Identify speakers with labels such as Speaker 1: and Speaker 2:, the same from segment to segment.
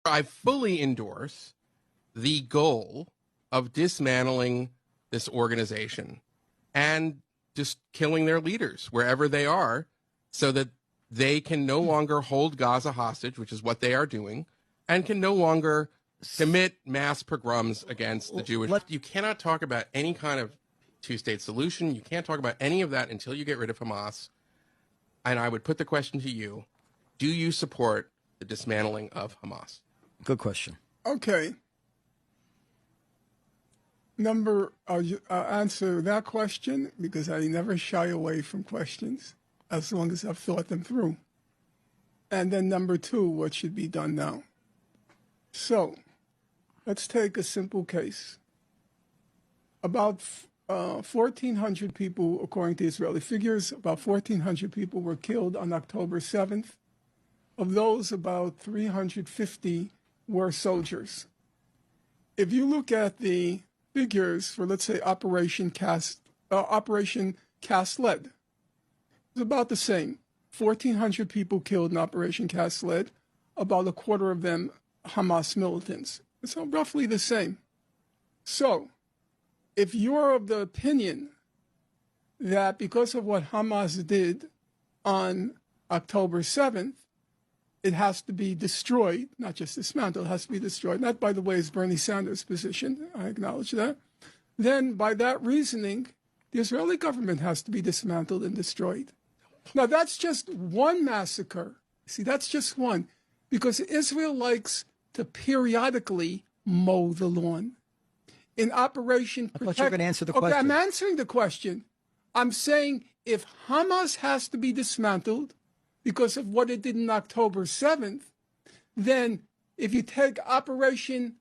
Speaker 1: I fully endorse the goal of dismantling this organization and just killing their leaders wherever they are so that they can no longer hold Gaza hostage, which is what they are doing, and can no longer commit mass pogroms against the Jewish. You cannot talk about any kind of two-state solution. You can't talk about any of that until you get rid of Hamas. And I would put the question to you, do you support the dismantling of Hamas?
Speaker 2: Good question.
Speaker 3: Okay. I'll answer that question because I never shy away from questions as long as I've thought them through. And then number two, what should be done now? So let's take a simple case. About 1,400 people, according to Israeli figures, about 1,400 people were killed on October 7th. Of those, about 350 were soldiers. If you look at the figures for, let's say, Operation Cast Lead, it's about the same. 1,400 people killed in Operation Cast Lead, about a quarter of them Hamas militants. It's roughly the same. So, if you're of the opinion that because of what Hamas did on October 7th, it has to be destroyed, not just dismantled, it has to be destroyed. That, by the way, is Bernie Sanders' position. I acknowledge that. Then, by that reasoning, the Israeli government has to be dismantled and destroyed. Now, that's just one massacre. See, that's just one. Because Israel likes to periodically mow the lawn. In Operation Protect...
Speaker 2: I thought you were going to answer the question.
Speaker 3: Okay, I'm answering the question. I'm saying if Hamas has to be dismantled because of what it did on October 7th, then if you take Operation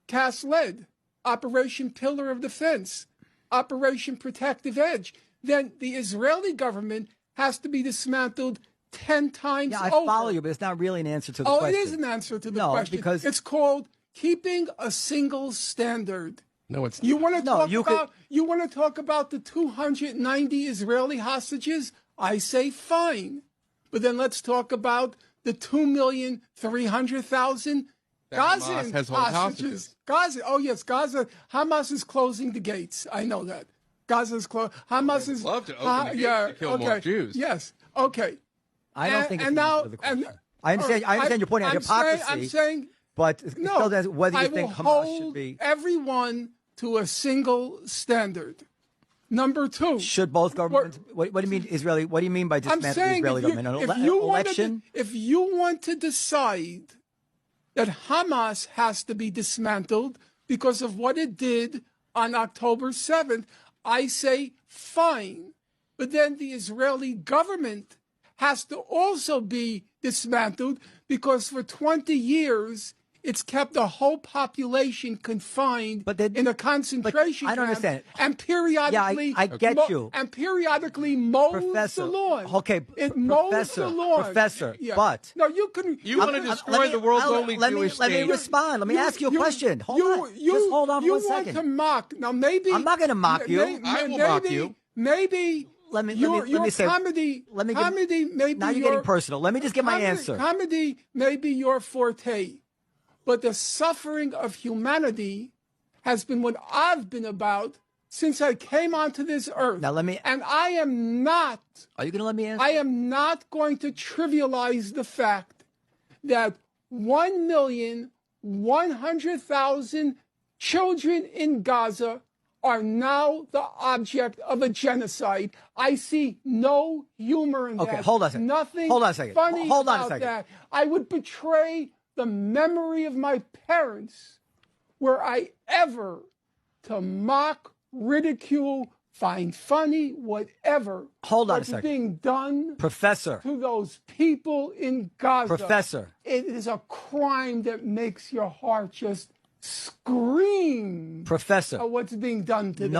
Speaker 3: Cast Lead, Operation Pillar of Defense, Operation Protective Edge, then the Israeli government has to be dismantled 10 times over.
Speaker 2: Yeah, I follow you, but it's not really an answer to the question.
Speaker 3: Oh, it is an answer to the question.
Speaker 2: Because
Speaker 3: it's called keeping a single standard.
Speaker 1: No, it's
Speaker 3: you want to you want to talk about the 290 Israeli hostages? I say fine. But then let's talk about the 2,300,000 Gaza hostages. Gaza. Oh yes, Gaza. Hamas is closing the gates. I know that. Gaza's closed. Hamas is
Speaker 1: love to open the gates to kill more Jews.
Speaker 3: Yes. Okay.
Speaker 2: I don't think it's an answer to the question. I understand your point of hypocrisy.
Speaker 3: I'm saying,
Speaker 2: but
Speaker 3: no,
Speaker 2: still whether you think Hamas should be
Speaker 3: everyone to a single standard. Number two,
Speaker 2: should both governments? What do you mean Israeli? What do you mean by dismantling the Israeli government? Election?
Speaker 3: If you want to decide that Hamas has to be dismantled because of what it did on October 7th, I say fine. But then the Israeli government has to also be dismantled because for 20 years it's kept the whole population confined in a concentration camp.
Speaker 2: I don't understand.
Speaker 3: And periodically,
Speaker 2: I get you.
Speaker 3: And periodically mows the lawn.
Speaker 2: Okay,
Speaker 3: it mows the lawn.
Speaker 2: Professor,
Speaker 3: yeah.
Speaker 2: but
Speaker 3: no, you can.
Speaker 1: You want to destroy the world's only Jewish state.
Speaker 2: Let me respond. Let me ask you a question. Hold on. Just hold on for 1 second.
Speaker 3: You want to mock now? Maybe
Speaker 2: I'm not going to mock you.
Speaker 1: I will mock you.
Speaker 3: Maybe.
Speaker 2: Let me say
Speaker 3: comedy. Maybe
Speaker 2: now you're getting personal. Let me just get my answer.
Speaker 3: Comedy may be your forte, but the suffering of humanity has been what I've been about since I came onto this earth.
Speaker 2: Now
Speaker 3: and I am not.
Speaker 2: Are you going to let me answer?
Speaker 3: I am not going to trivialize the fact that 1,100,000 children in Gaza are now the object of a genocide. I see no humor in that.
Speaker 2: Okay, hold on a second.
Speaker 3: Nothing
Speaker 2: hold on a second.
Speaker 3: funny
Speaker 2: hold on
Speaker 3: about
Speaker 2: a second.
Speaker 3: that. I would betray the memory of my parents were I ever to mock, ridicule, find funny, whatever.
Speaker 2: Hold on a
Speaker 3: what's
Speaker 2: second.
Speaker 3: being done
Speaker 2: Professor.
Speaker 3: to those people in Gaza.
Speaker 2: Professor.
Speaker 3: It is a crime that makes your heart just scream.
Speaker 2: Professor.
Speaker 3: At what's being done to them.